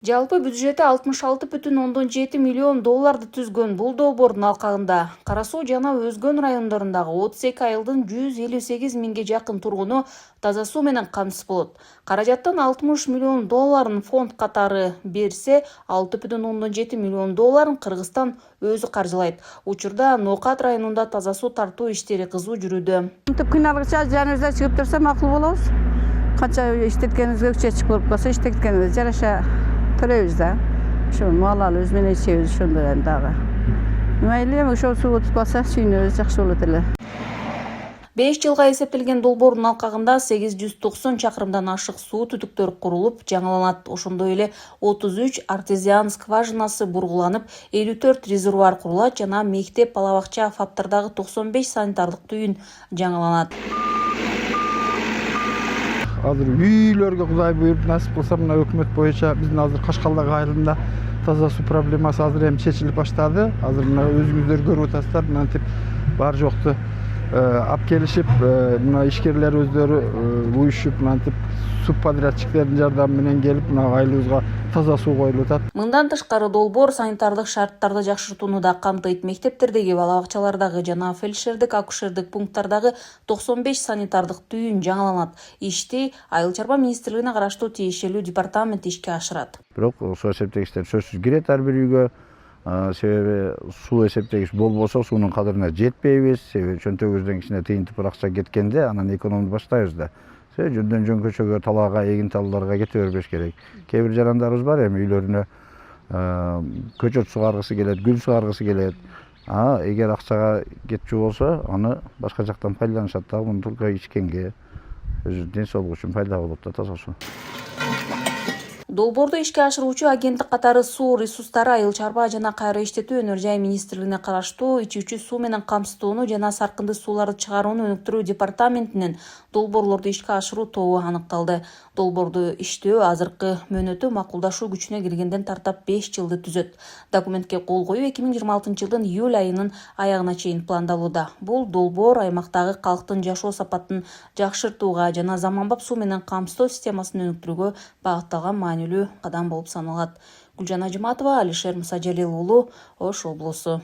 Жалпы бюджети 66,7 миллион долларды түзгөн бул долбоордун алкагында Кара Суу жана өзгөн райондорундагы 32 айылдын 158 миңге жакын тургуну таза суу менен камсыз болот. Каражаттын 60 миллион долларын фонд катары берсе, 6,7 миллион долларын Кыргызстан өзү каржылайт. Учурда Ноокат районунда таза суу тартуу иштери кызуу жүрүүдө. Кыйналгыча жаныбызда чыгып турса макул болобуз. Канча иштеткенибизге чечик болуп калса, иштеткенибиз жараша төлөйбүз да. Ошо малалы өз менен ичебиз ошондо дагы. Мейли ошо суу өтүп калса, сүйүнөбүз, жакшы болот эле. 5 жылга эсептелген долбоордун алкагында 890 чакырымдан ашык суу түтүктөр курулуп, жаңыланат. Ошондой эле 33 артезиан скважинасы бургуланып, 54 резервуар курулат жана мектеп, бала-бакча, фаптардагы 95 санитардык түйүн жаңыланат. Азыр үйлөргө Кудай буйруп насип кылса, мына өкмөт боюнча биздин азыр Кашкалдагы айылында таза суу проблемасы азыр эми чечилип баштады. Азыр мына өзүңүздөр көрүп атасыздар, мынтип бар жокту алып келишип, мына ишкерлер өздөрү уюшуп, мынтип субподрядчиктердин жардамы менен келип, мына айылыбызга таза суу коюлуп атат. Мындан тышкары долбоор санитардык шарттарды жакшыртууну да камтыйт. Мектептердеги, бала-бакчалардагы жана фельдшердик, акушердик пункттардагы 95 санитардык түйүн жаңыланат. Ишти Айыл чарба министрлигине караштуу тиешелүү департамент ишке ашырат. Бирок суу эсептегичтер сөзсүз кирет ар бир үйгө. Себеби суу эсептегич болбосо суунун кадырына жетпейбиз. Себеби чөнтөгүбүздөн кичине тыйын тыпыракча кеткенде анан экономду баштайбыз да. Жөндөн жөн көчөгө, талаага, эгин талууларга кете бербеш керек. Кээ бир жарандарыбыз бар эми үйлөрүнө көчөт сугаргысы келет, гүл сугаргысы келет. Эгер акчага кетчү болсо, аны башка жактан пайдаланышат да, муну только ичкенге, өзү ден соолугу үчүн пайда болот да таза суу. Долбоорду ишке ашыруучу агенттик катары суу ресурстары, айыл чарба жана кайра иштетүү, өнөр жай министрлигине караштуу ичүүчү суу менен камсыздоону жана саркынды сууларды чыгарууну өнүктүрүү департаментинин долбоорлорду ишке ашыруу тобу аныкталды. Долбоорду иштөө азыркы мөөнөтү макулдашуу күчүнө киргенден тартап 5 жылды түзөт. Документке кол коюу 2026 жылдын июль айынын аягына чейин пландалууда. Бул долбоор аймактагы калктын жашоо сапатын жакшыртууга жана заманбап суу менен камсыздоо системасын өнүктүрүүгө багытталган маанилүү кадам болуп саналат. Гүлжан Ажыматова, Алишер Мусажалил уулу, Ош облусу.